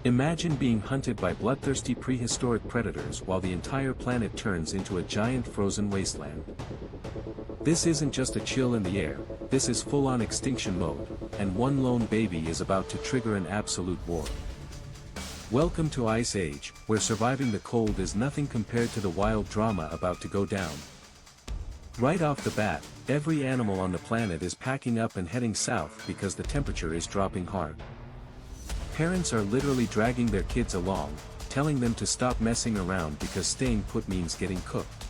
Imagine being hunted by bloodthirsty prehistoric predators while the entire planet turns into a giant frozen wasteland. This isn't just a chill in the air, this is full-on extinction mode, and one lone baby is about to trigger an absolute war. Welcome to Ice Age, where surviving the cold is nothing compared to the wild drama about to go down. Right off the bat, every animal on the planet is packing up and heading south because the temperature is dropping hard. Parents are literally dragging their kids along, telling them to stop messing around because staying put means getting cooked.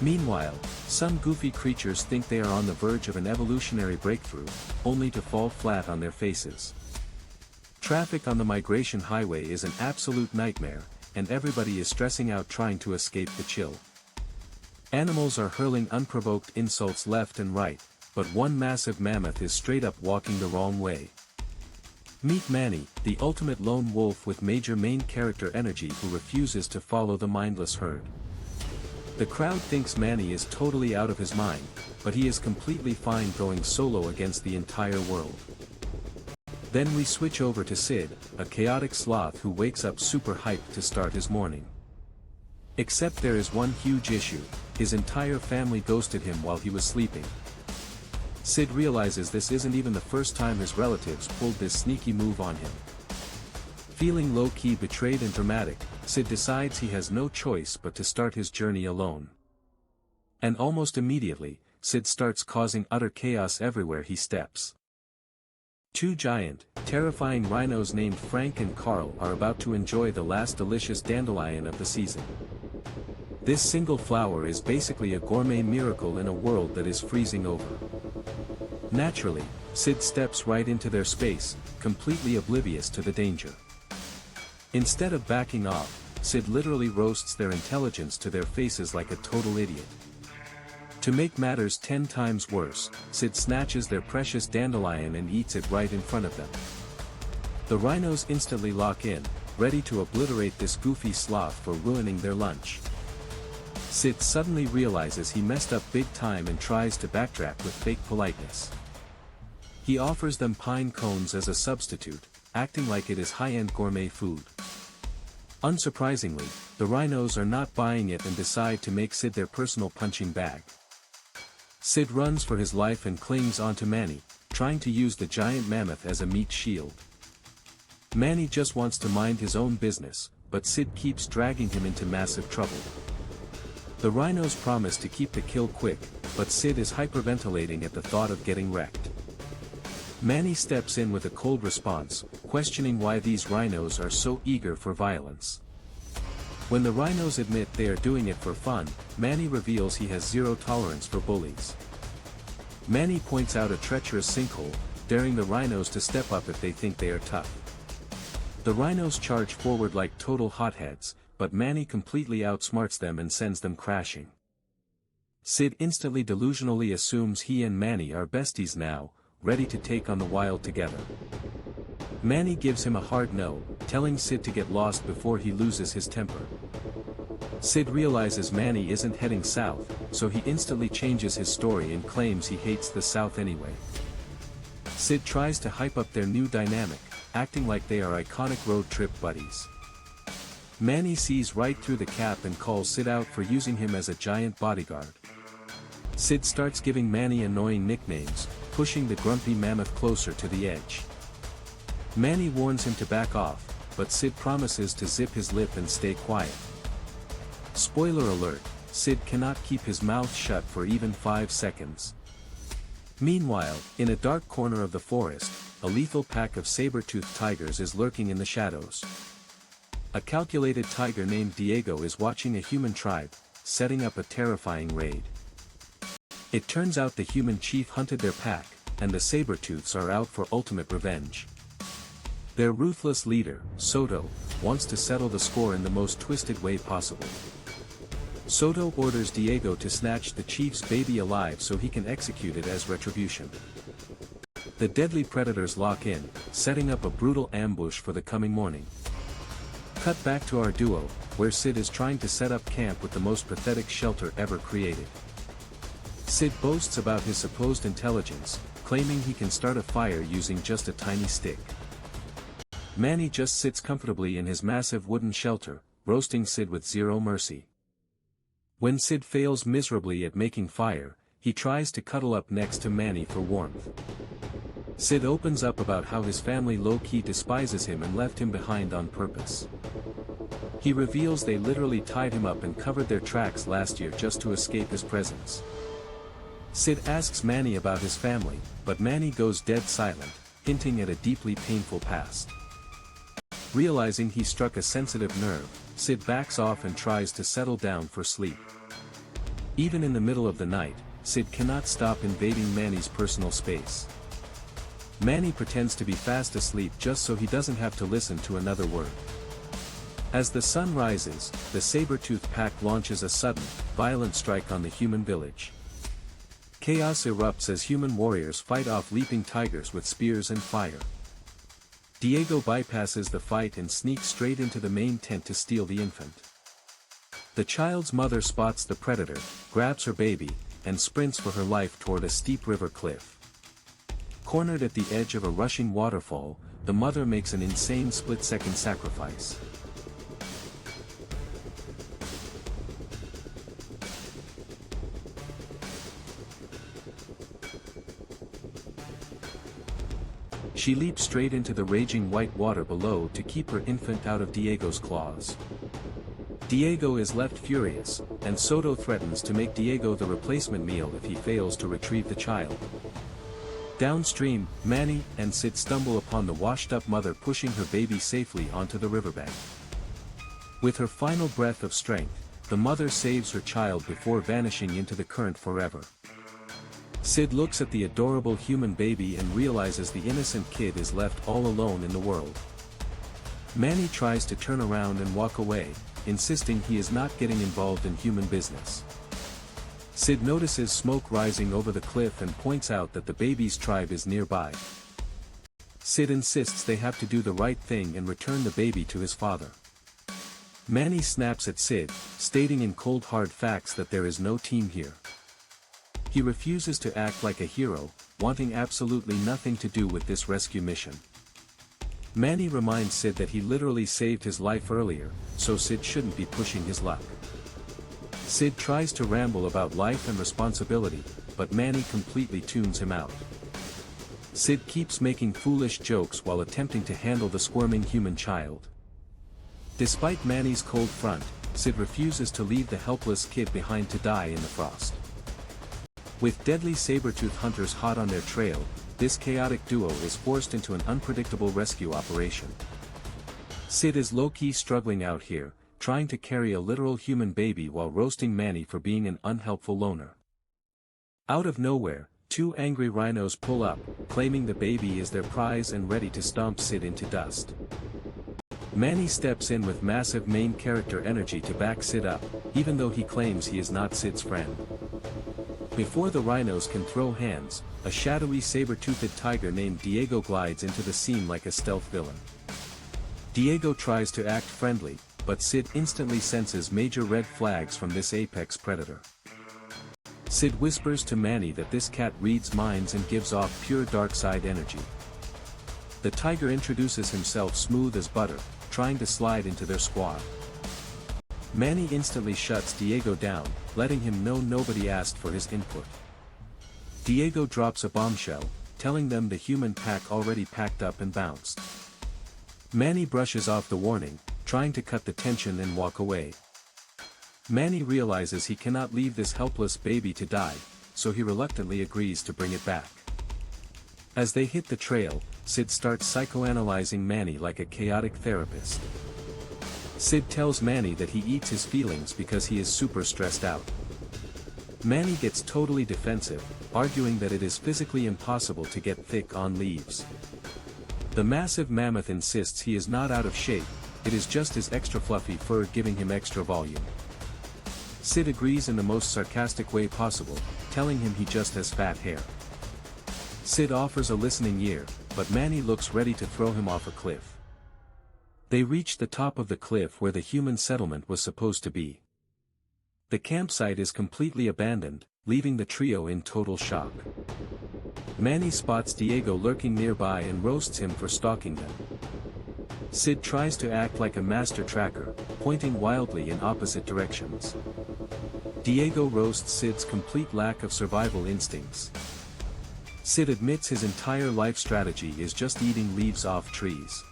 Meanwhile, some goofy creatures think they are on the verge of an evolutionary breakthrough, only to fall flat on their faces. Traffic on the migration highway is an absolute nightmare, and everybody is stressing out trying to escape the chill. Animals are hurling unprovoked insults left and right, but one massive mammoth is straight up walking the wrong way. Meet Manny, the ultimate lone wolf with major main character energy who refuses to follow the mindless herd. The crowd thinks Manny is totally out of his mind, but he is completely fine going solo against the entire world. Then we switch over to Sid, a chaotic sloth who wakes up super hyped to start his morning. Except there is one huge issue, his entire family ghosted him while he was sleeping. Sid realizes this isn't even the first time his relatives pulled this sneaky move on him. Feeling low-key betrayed and dramatic, Sid decides he has no choice but to start his journey alone. And almost immediately, Sid starts causing utter chaos everywhere he steps. Two giant, terrifying rhinos named Frank and Carl are about to enjoy the last delicious dandelion of the season. This single flower is basically a gourmet miracle in a world that is freezing over. Naturally, Sid steps right into their space, completely oblivious to the danger. Instead of backing off, Sid literally roasts their intelligence to their faces like a total idiot. To make matters 10 times worse, Sid snatches their precious dandelion and eats it right in front of them. The rhinos instantly lock in, ready to obliterate this goofy sloth for ruining their lunch. Sid suddenly realizes he messed up big time and tries to backtrack with fake politeness. He offers them pine cones as a substitute, acting like it is high-end gourmet food. Unsurprisingly, the rhinos are not buying it and decide to make Sid their personal punching bag. Sid runs for his life and clings onto Manny, trying to use the giant mammoth as a meat shield. Manny just wants to mind his own business, but Sid keeps dragging him into massive trouble. The rhinos promise to keep the kill quick, but Sid is hyperventilating at the thought of getting wrecked. Manny steps in with a cold response, questioning why these rhinos are so eager for violence. When the rhinos admit they are doing it for fun, Manny reveals he has zero tolerance for bullies. Manny points out a treacherous sinkhole, daring the rhinos to step up if they think they are tough. The rhinos charge forward like total hotheads, but Manny completely outsmarts them and sends them crashing. Sid instantly delusionally assumes he and Manny are besties now, ready to take on the wild together. Manny gives him a hard no, telling Sid to get lost before he loses his temper. Sid realizes Manny isn't heading south, so he instantly changes his story and claims he hates the South anyway. Sid tries to hype up their new dynamic, acting like they are iconic road trip buddies. Manny sees right through the cap and calls Sid out for using him as a giant bodyguard. Sid starts giving Manny annoying nicknames, pushing the grumpy mammoth closer to the edge. Manny warns him to back off, but Sid promises to zip his lip and stay quiet. Spoiler alert, Sid cannot keep his mouth shut for even 5 seconds. Meanwhile, in a dark corner of the forest, a lethal pack of saber-toothed tigers is lurking in the shadows. A calculated tiger named Diego is watching a human tribe, setting up a terrifying raid. It turns out the human chief hunted their pack, and the saber-tooths are out for ultimate revenge. Their ruthless leader, Soto, wants to settle the score in the most twisted way possible. Soto orders Diego to snatch the chief's baby alive so he can execute it as retribution. The deadly predators lock in, setting up a brutal ambush for the coming morning. Cut back to our duo, where Sid is trying to set up camp with the most pathetic shelter ever created. Sid boasts about his supposed intelligence, claiming he can start a fire using just a tiny stick. Manny just sits comfortably in his massive wooden shelter, roasting Sid with zero mercy. When Sid fails miserably at making fire, he tries to cuddle up next to Manny for warmth. Sid opens up about how his family low-key despises him and left him behind on purpose. He reveals they literally tied him up and covered their tracks last year just to escape his presence. Sid asks Manny about his family, but Manny goes dead silent, hinting at a deeply painful past. Realizing he struck a sensitive nerve, Sid backs off and tries to settle down for sleep. Even in the middle of the night, Sid cannot stop invading Manny's personal space. Manny pretends to be fast asleep just so he doesn't have to listen to another word. As the sun rises, the saber-toothed pack launches a sudden, violent strike on the human village. Chaos erupts as human warriors fight off leaping tigers with spears and fire. Diego bypasses the fight and sneaks straight into the main tent to steal the infant. The child's mother spots the predator, grabs her baby, and sprints for her life toward a steep river cliff. Cornered at the edge of a rushing waterfall, the mother makes an insane split-second sacrifice. She leaps straight into the raging white water below to keep her infant out of Diego's claws. Diego is left furious, and Soto threatens to make Diego the replacement meal if he fails to retrieve the child. Downstream, Manny and Sid stumble upon the washed-up mother pushing her baby safely onto the riverbank. With her final breath of strength, the mother saves her child before vanishing into the current forever. Sid looks at the adorable human baby and realizes the innocent kid is left all alone in the world. Manny tries to turn around and walk away, insisting he is not getting involved in human business. Sid notices smoke rising over the cliff and points out that the baby's tribe is nearby. Sid insists they have to do the right thing and return the baby to his father. Manny snaps at Sid, stating in cold hard facts that there is no team here. He refuses to act like a hero, wanting absolutely nothing to do with this rescue mission. Manny reminds Sid that he literally saved his life earlier, so Sid shouldn't be pushing his luck. Sid tries to ramble about life and responsibility, but Manny completely tunes him out. Sid keeps making foolish jokes while attempting to handle the squirming human child. Despite Manny's cold front, Sid refuses to leave the helpless kid behind to die in the frost. With deadly saber-toothed hunters hot on their trail, this chaotic duo is forced into an unpredictable rescue operation. Sid is low-key struggling out here, trying to carry a literal human baby while roasting Manny for being an unhelpful loner. Out of nowhere, two angry rhinos pull up, claiming the baby is their prize and ready to stomp Sid into dust. Manny steps in with massive main character energy to back Sid up, even though he claims he is not Sid's friend. Before the rhinos can throw hands, a shadowy saber-toothed tiger named Diego glides into the scene like a stealth villain. Diego tries to act friendly, but Sid instantly senses major red flags from this apex predator. Sid whispers to Manny that this cat reads minds and gives off pure dark side energy. The tiger introduces himself smooth as butter, trying to slide into their squad. Manny instantly shuts Diego down, letting him know nobody asked for his input. Diego drops a bombshell, telling them the human pack already packed up and bounced. Manny brushes off the warning, trying to cut the tension and walk away. Manny realizes he cannot leave this helpless baby to die, so he reluctantly agrees to bring it back. As they hit the trail, Sid starts psychoanalyzing Manny like a chaotic therapist. Sid tells Manny that he eats his feelings because he is super stressed out. Manny gets totally defensive, arguing that it is physically impossible to get thick on leaves. The massive mammoth insists he is not out of shape, it is just his extra fluffy fur giving him extra volume. Sid agrees in the most sarcastic way possible, telling him he just has fat hair. Sid offers a listening ear, but Manny looks ready to throw him off a cliff. They reach the top of the cliff where the human settlement was supposed to be. The campsite is completely abandoned, leaving the trio in total shock. Manny spots Diego lurking nearby and roasts him for stalking them. Sid tries to act like a master tracker, pointing wildly in opposite directions. Diego roasts Sid's complete lack of survival instincts. Sid admits his entire life strategy is just eating leaves off trees.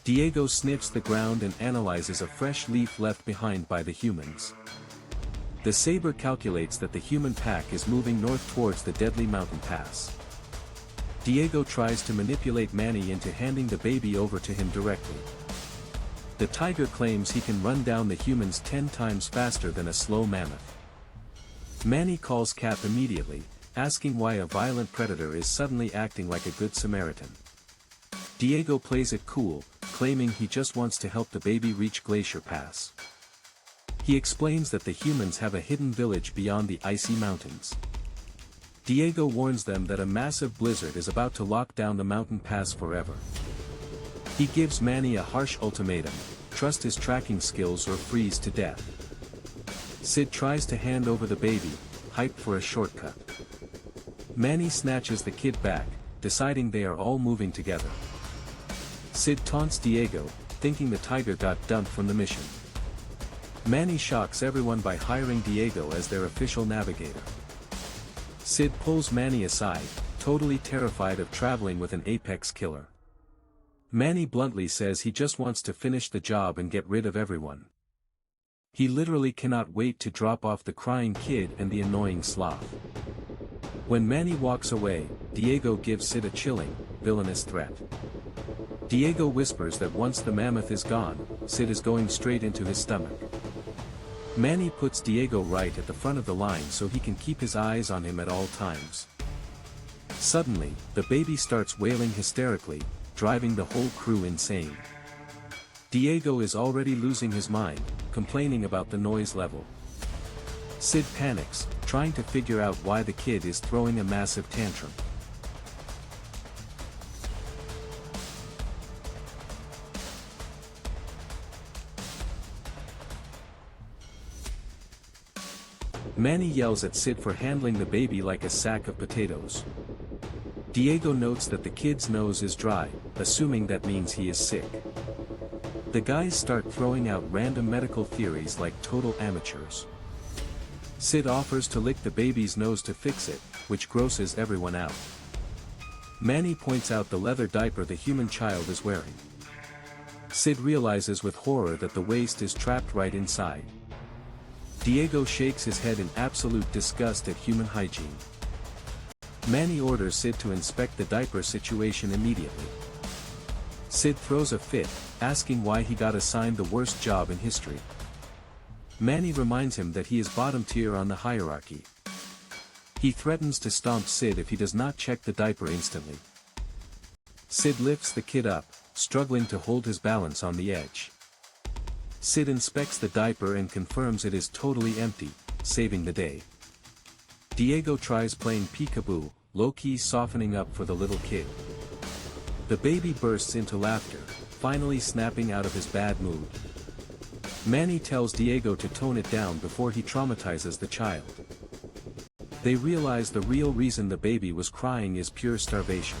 Diego sniffs the ground and analyzes a fresh leaf left behind by the humans. The saber calculates that the human pack is moving north towards the deadly mountain pass. Diego tries to manipulate Manny into handing the baby over to him directly. The tiger claims he can run down the humans 10 times faster than a slow mammoth. Manny calls Cap immediately, asking why a violent predator is suddenly acting like a good Samaritan. Diego plays it cool, claiming he just wants to help the baby reach Glacier Pass. He explains that the humans have a hidden village beyond the icy mountains. Diego warns them that a massive blizzard is about to lock down the mountain pass forever. He gives Manny a harsh ultimatum: trust his tracking skills or freeze to death. Sid tries to hand over the baby, hyped for a shortcut. Manny snatches the kid back, deciding they are all moving together. Sid taunts Diego, thinking the tiger got dumped from the mission. Manny shocks everyone by hiring Diego as their official navigator. Sid pulls Manny aside, totally terrified of traveling with an apex killer. Manny bluntly says he just wants to finish the job and get rid of everyone. He literally cannot wait to drop off the crying kid and the annoying sloth. When Manny walks away, Diego gives Sid a chilling, villainous threat. Diego whispers that once the mammoth is gone, Sid is going straight into his stomach. Manny puts Diego right at the front of the line so he can keep his eyes on him at all times. Suddenly, the baby starts wailing hysterically, driving the whole crew insane. Diego is already losing his mind, complaining about the noise level. Sid panics, trying to figure out why the kid is throwing a massive tantrum. Manny yells at Sid for handling the baby like a sack of potatoes. Diego notes that the kid's nose is dry, assuming that means he is sick. The guys start throwing out random medical theories like total amateurs. Sid offers to lick the baby's nose to fix it, which grosses everyone out. Manny points out the leather diaper the human child is wearing. Sid realizes with horror that the waste is trapped right inside. Diego shakes his head in absolute disgust at human hygiene. Manny orders Sid to inspect the diaper situation immediately. Sid throws a fit, asking why he got assigned the worst job in history. Manny reminds him that he is bottom tier on the hierarchy. He threatens to stomp Sid if he does not check the diaper instantly. Sid lifts the kid up, struggling to hold his balance on the edge. Sid inspects the diaper and confirms it is totally empty, saving the day. Diego tries playing peekaboo, low-key softening up for the little kid. The baby bursts into laughter, finally snapping out of his bad mood. Manny tells Diego to tone it down before he traumatizes the child. They realize the real reason the baby was crying is pure starvation.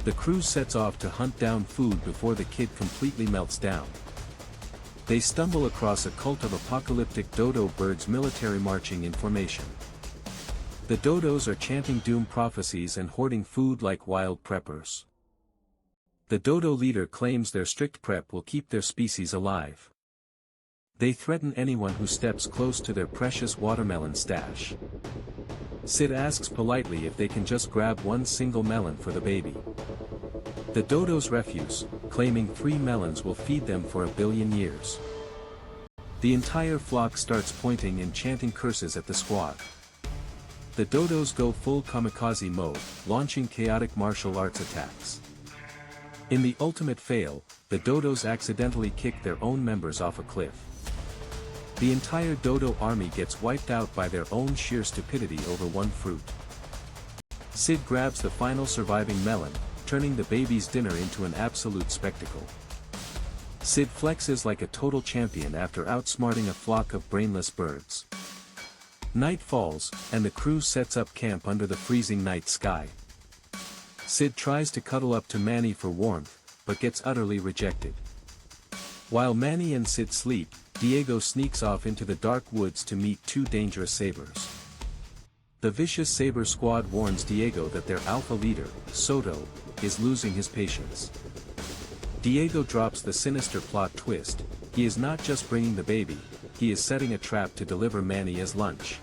The crew sets off to hunt down food before the kid completely melts down. They stumble across a cult of apocalyptic dodo birds military marching in formation. The dodos are chanting doom prophecies and hoarding food like wild preppers. The dodo leader claims their strict prep will keep their species alive. They threaten anyone who steps close to their precious watermelon stash. Sid asks politely if they can just grab one single melon for the baby. The dodos refuse, claiming 3 melons will feed them for 1 billion years. The entire flock starts pointing and chanting curses at the squad. The dodos go full kamikaze mode, launching chaotic martial arts attacks. In the ultimate fail, the dodos accidentally kick their own members off a cliff. The entire dodo army gets wiped out by their own sheer stupidity over one fruit. Sid grabs the final surviving melon, turning the baby's dinner into an absolute spectacle. Sid flexes like a total champion after outsmarting a flock of brainless birds. Night falls, and the crew sets up camp under the freezing night sky. Sid tries to cuddle up to Manny for warmth, but gets utterly rejected. While Manny and Sid sleep, Diego sneaks off into the dark woods to meet two dangerous sabers. The vicious saber squad warns Diego that their alpha leader, Soto, is losing his patience. Diego drops the sinister plot twist: he is not just bringing the baby, he is setting a trap to deliver Manny as lunch.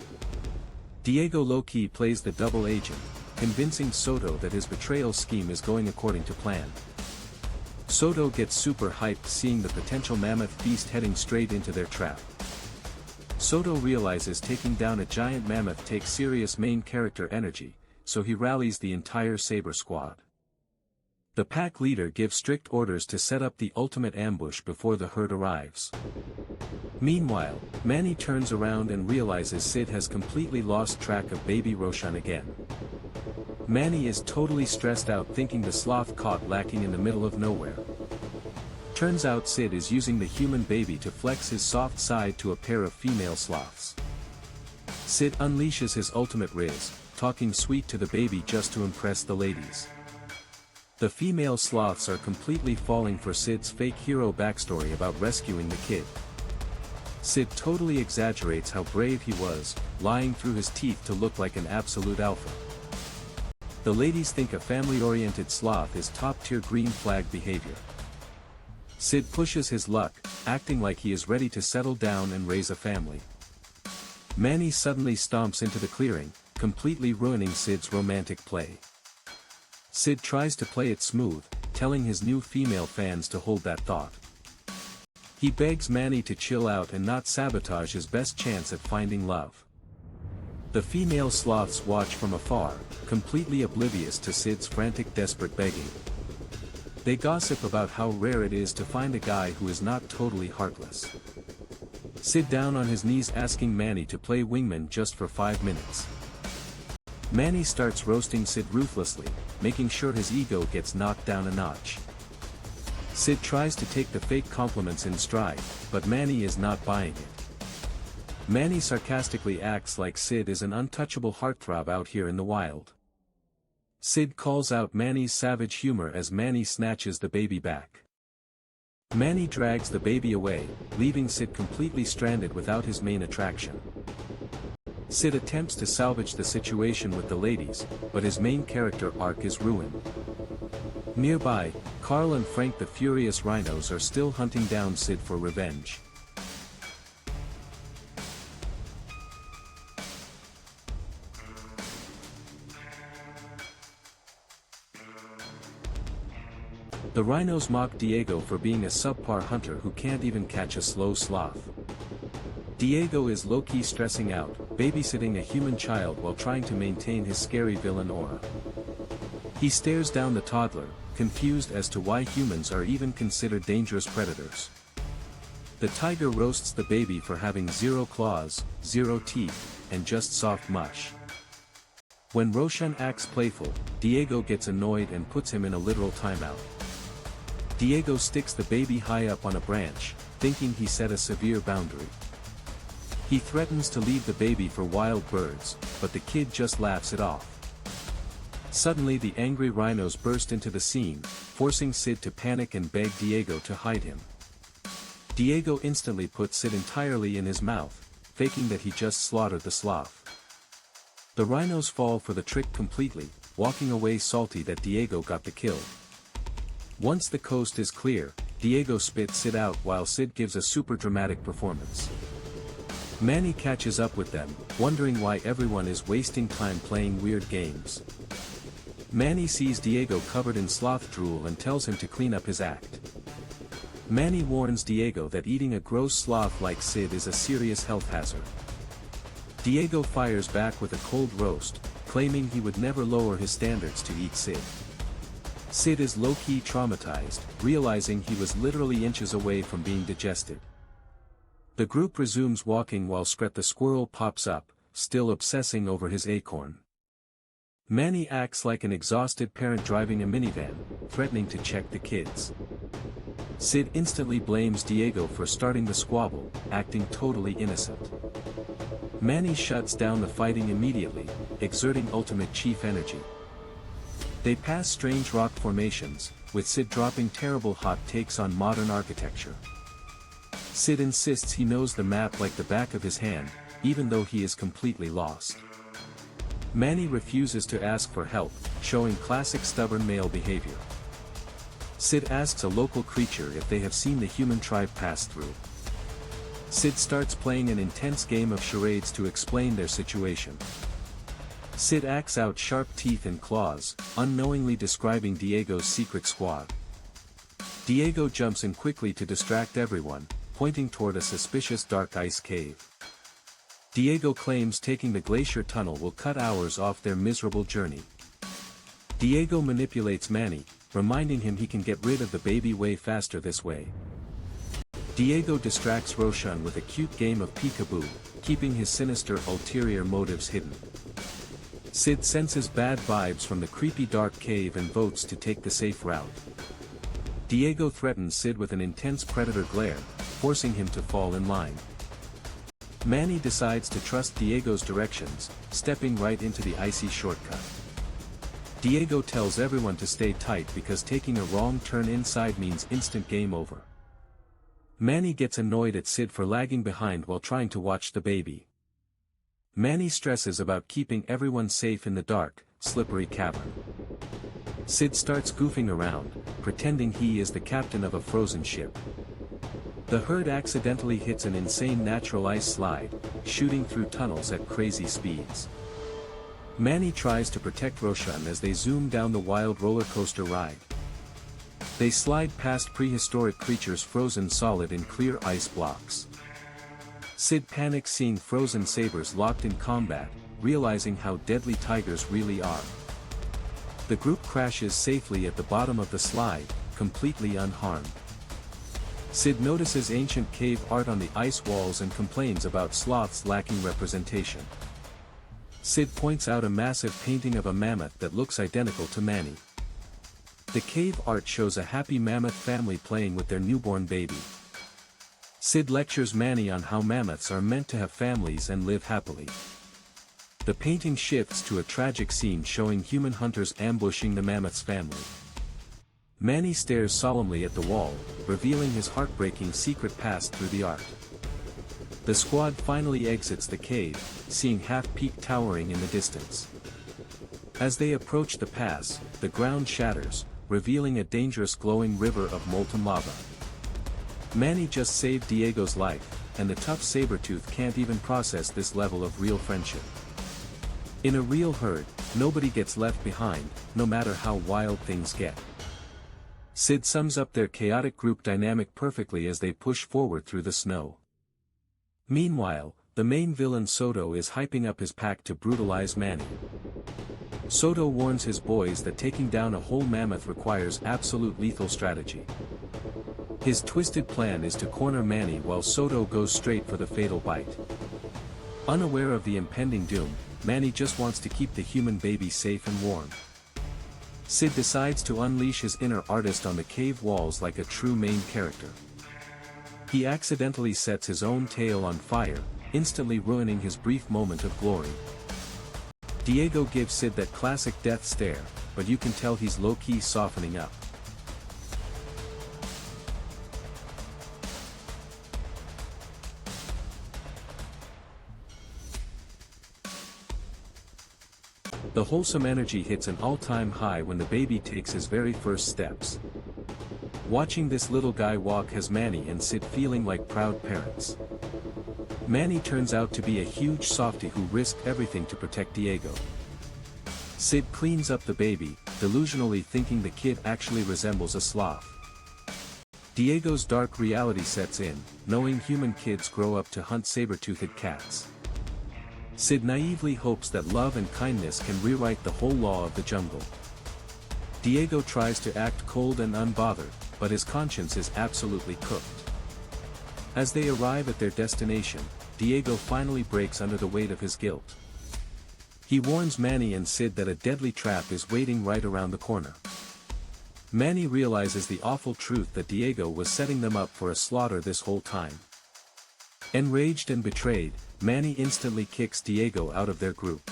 Diego low-key plays the double agent, convincing Soto that his betrayal scheme is going according to plan. Soto gets super hyped seeing the potential mammoth beast heading straight into their trap. Soto realizes taking down a giant mammoth takes serious main character energy, so he rallies the entire saber squad. The pack leader gives strict orders to set up the ultimate ambush before the herd arrives. Meanwhile, Manny turns around and realizes Sid has completely lost track of baby Roshan again. Manny is totally stressed out thinking the sloth caught lacking in the middle of nowhere. Turns out Sid is using the human baby to flex his soft side to a pair of female sloths. Sid unleashes his ultimate riz, talking sweet to the baby just to impress the ladies. The female sloths are completely falling for Sid's fake hero backstory about rescuing the kid. Sid totally exaggerates how brave he was, lying through his teeth to look like an absolute alpha. The ladies think a family-oriented sloth is top-tier green flag behavior. Sid pushes his luck, acting like he is ready to settle down and raise a family. Manny suddenly stomps into the clearing, completely ruining Sid's romantic play. Sid tries to play it smooth, telling his new female fans to hold that thought. He begs Manny to chill out and not sabotage his best chance at finding love. The female sloths watch from afar, completely oblivious to Sid's frantic desperate begging. They gossip about how rare it is to find a guy who is not totally heartless. Sid down on his knees asking Manny to play wingman just for 5 minutes. Manny starts roasting Sid ruthlessly, making sure his ego gets knocked down a notch. Sid tries to take the fake compliments in stride, but Manny is not buying it. Manny sarcastically acts like Sid is an untouchable heartthrob out here in the wild. Sid calls out Manny's savage humor as Manny snatches the baby back. Manny drags the baby away, leaving Sid completely stranded without his main attraction. Sid attempts to salvage the situation with the ladies, but his main character arc is ruined. Nearby, Carl and Frank the furious rhinos are still hunting down Sid for revenge. The rhinos mock Diego for being a subpar hunter who can't even catch a slow sloth. Diego is low-key stressing out, babysitting a human child while trying to maintain his scary villain aura. He stares down the toddler, confused as to why humans are even considered dangerous predators. The tiger roasts the baby for having 0 claws, 0 teeth, and just soft mush. When Roshan acts playful, Diego gets annoyed and puts him in a literal timeout. Diego sticks the baby high up on a branch, thinking he set a severe boundary. He threatens to leave the baby for wild birds, but the kid just laughs it off. Suddenly the angry rhinos burst into the scene, forcing Sid to panic and beg Diego to hide him. Diego instantly puts Sid entirely in his mouth, faking that he just slaughtered the sloth. The rhinos fall for the trick completely, walking away salty that Diego got the kill. Once the coast is clear, Diego spits Sid out while Sid gives a super dramatic performance. Manny catches up with them, wondering why everyone is wasting time playing weird games. Manny sees Diego covered in sloth drool and tells him to clean up his act. Manny warns Diego that eating a gross sloth like Sid is a serious health hazard. Diego fires back with a cold roast, claiming he would never lower his standards to eat Sid. Sid is low-key traumatized, realizing he was literally inches away from being digested. The group resumes walking while Scret the squirrel pops up, still obsessing over his acorn. Manny acts like an exhausted parent driving a minivan, threatening to check the kids. Sid instantly blames Diego for starting the squabble, acting totally innocent. Manny shuts down the fighting immediately, exerting ultimate chief energy. They pass strange rock formations, with Sid dropping terrible hot takes on modern architecture. Sid insists he knows the map like the back of his hand, even though he is completely lost. Manny refuses to ask for help, showing classic stubborn male behavior. Sid asks a local creature if they have seen the human tribe pass through. Sid starts playing an intense game of charades to explain their situation. Sid acts out sharp teeth and claws, unknowingly describing Diego's secret squad. Diego jumps in quickly to distract everyone, pointing toward a suspicious dark ice cave. Diego claims taking the glacier tunnel will cut hours off their miserable journey. Diego manipulates Manny, reminding him he can get rid of the baby way faster this way. Diego distracts Roshan with a cute game of peekaboo, keeping his sinister ulterior motives hidden. Sid senses bad vibes from the creepy dark cave and votes to take the safe route. Diego threatens Sid with an intense predator glare, forcing him to fall in line. Manny decides to trust Diego's directions, stepping right into the icy shortcut. Diego tells everyone to stay tight because taking a wrong turn inside means instant game over. Manny gets annoyed at Sid for lagging behind while trying to watch the baby. Manny stresses about keeping everyone safe in the dark, slippery cavern. Sid starts goofing around, pretending he is the captain of a frozen ship. The herd accidentally hits an insane natural ice slide, shooting through tunnels at crazy speeds. Manny tries to protect Roshan as they zoom down the wild roller coaster ride. They slide past prehistoric creatures frozen solid in clear ice blocks. Sid panics seeing frozen sabers locked in combat, realizing how deadly tigers really are. The group crashes safely at the bottom of the slide, completely unharmed. Sid notices ancient cave art on the ice walls and complains about sloths lacking representation. Sid points out a massive painting of a mammoth that looks identical to Manny. The cave art shows a happy mammoth family playing with their newborn baby. Sid lectures Manny on how mammoths are meant to have families and live happily. The painting shifts to a tragic scene showing human hunters ambushing the mammoth's family. Manny stares solemnly at the wall, revealing his heartbreaking secret past through the art. The squad finally exits the cave, seeing Half Peak towering in the distance. As they approach the pass, the ground shatters, revealing a dangerous glowing river of molten lava. Manny just saved Diego's life, and the tough saber-toothed can't even process this level of real friendship. In a real herd, nobody gets left behind, no matter how wild things get. Sid sums up their chaotic group dynamic perfectly as they push forward through the snow. Meanwhile, the main villain Soto is hyping up his pack to brutalize Manny. Soto warns his boys that taking down a whole mammoth requires absolute lethal strategy. His twisted plan is to corner Manny while Soto goes straight for the fatal bite. Unaware of the impending doom, Manny just wants to keep the human baby safe and warm. Sid decides to unleash his inner artist on the cave walls like a true main character. He accidentally sets his own tail on fire, instantly ruining his brief moment of glory. Diego gives Sid that classic death stare, but you can tell he's low-key softening up. The wholesome energy hits an all-time high when the baby takes his very first steps. Watching this little guy walk has Manny and Sid feeling like proud parents. Manny turns out to be a huge softie who risked everything to protect Diego. Sid cleans up the baby, delusionally thinking the kid actually resembles a sloth. Diego's dark reality sets in, knowing human kids grow up to hunt saber-toothed cats. Sid naively hopes that love and kindness can rewrite the whole law of the jungle. Diego tries to act cold and unbothered, but his conscience is absolutely cooked. As they arrive at their destination, Diego finally breaks under the weight of his guilt. He warns Manny and Sid that a deadly trap is waiting right around the corner. Manny realizes the awful truth that Diego was setting them up for a slaughter this whole time. Enraged and betrayed, Manny instantly kicks Diego out of their group.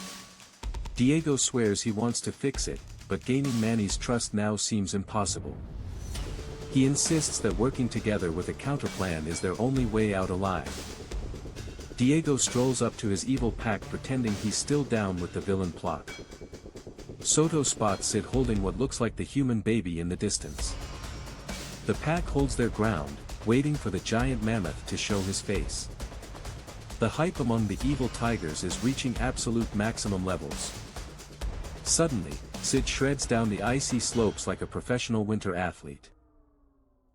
Diego swears he wants to fix it, but gaining Manny's trust now seems impossible. He insists that working together with a counterplan is their only way out alive. Diego strolls up to his evil pack pretending he's still down with the villain plot. Soto spots Sid holding what looks like the human baby in the distance. The pack holds their ground, waiting for the giant mammoth to show his face. The hype among the evil tigers is reaching absolute maximum levels. Suddenly, Sid shreds down the icy slopes like a professional winter athlete.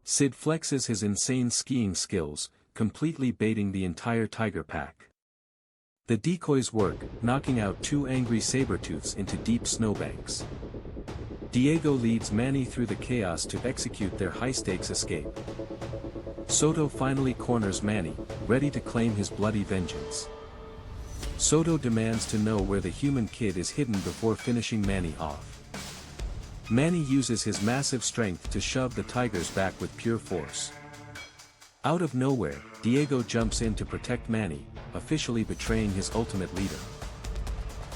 Sid flexes his insane skiing skills, completely baiting the entire tiger pack. The decoys work, knocking out two angry saber-tooths into deep snowbanks. Diego leads Manny through the chaos to execute their high-stakes escape. Soto finally corners Manny, ready to claim his bloody vengeance. Soto demands to know where the human kid is hidden before finishing Manny off. Manny uses his massive strength to shove the tigers back with pure force. Out of nowhere, Diego jumps in to protect Manny, officially betraying his ultimate leader.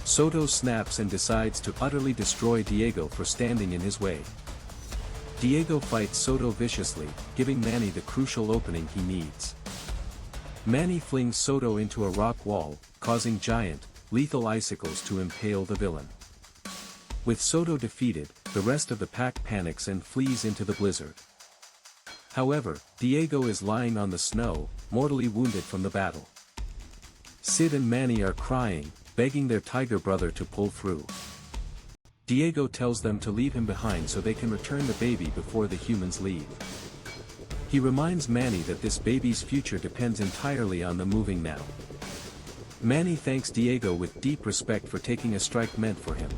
Soto snaps and decides to utterly destroy Diego for standing in his way. Diego fights Soto viciously, giving Manny the crucial opening he needs. Manny flings Soto into a rock wall, causing giant, lethal icicles to impale the villain. With Soto defeated, the rest of the pack panics and flees into the blizzard. However, Diego is lying on the snow, mortally wounded from the battle. Sid and Manny are crying, begging their tiger brother to pull through. Diego tells them to leave him behind so they can return the baby before the humans leave. He reminds Manny that this baby's future depends entirely on them moving now. Manny thanks Diego with deep respect for taking a strike meant for him.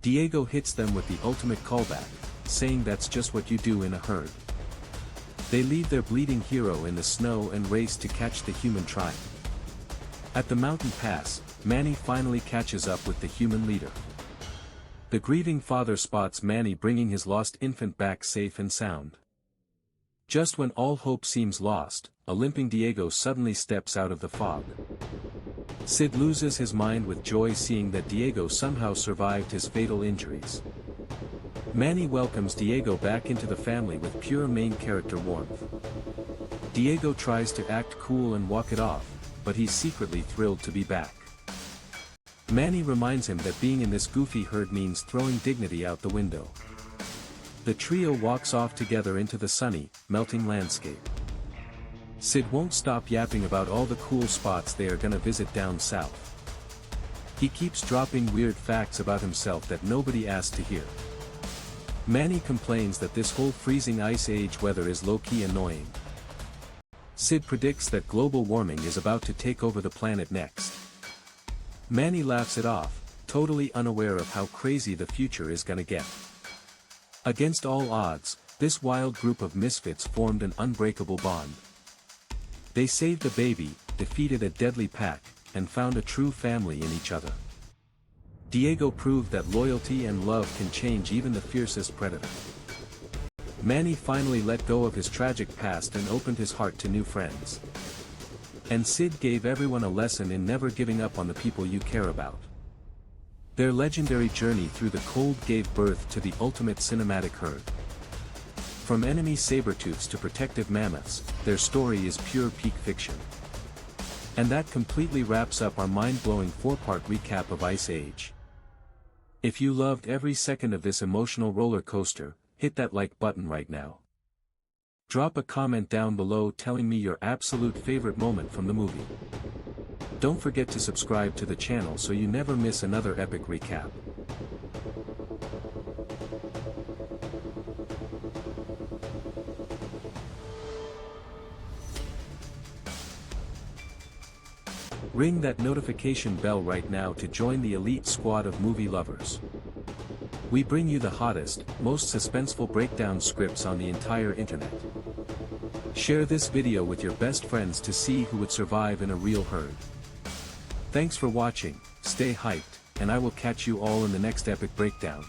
Diego hits them with the ultimate callback, saying that's just what you do in a herd. They leave their bleeding hero in the snow and race to catch the human tribe. At the mountain pass, Manny finally catches up with the human leader. The grieving father spots Manny bringing his lost infant back safe and sound. Just when all hope seems lost, a limping Diego suddenly steps out of the fog. Sid loses his mind with joy seeing that Diego somehow survived his fatal injuries. Manny welcomes Diego back into the family with pure main character warmth. Diego tries to act cool and walk it off, but he's secretly thrilled to be back. Manny reminds him that being in this goofy herd means throwing dignity out the window. The trio walks off together into the sunny, melting landscape. Sid won't stop yapping about all the cool spots they are gonna visit down south. He keeps dropping weird facts about himself that nobody asked to hear. Manny complains that this whole freezing ice age weather is low-key annoying. Sid predicts that global warming is about to take over the planet next. Manny laughs it off, totally unaware of how crazy the future is gonna get. Against all odds, this wild group of misfits formed an unbreakable bond. They saved a baby, defeated a deadly pack, and found a true family in each other. Diego proved that loyalty and love can change even the fiercest predator. Manny finally let go of his tragic past and opened his heart to new friends. And Sid gave everyone a lesson in never giving up on the people you care about. Their legendary journey through the cold gave birth to the ultimate cinematic herd. From enemy saber-tooths to protective mammoths, their story is pure peak fiction. And that completely wraps up our mind-blowing 4-part recap of Ice Age. If you loved every second of this emotional roller coaster, hit that like button right now. Drop a comment down below telling me your absolute favorite moment from the movie. Don't forget to subscribe to the channel so you never miss another epic recap. Ring that notification bell right now to join the elite squad of movie lovers. We bring you the hottest, most suspenseful breakdown scripts on the entire internet. Share this video with your best friends to see who would survive in a real herd. Thanks for watching, stay hyped, and I will catch you all in the next epic breakdown.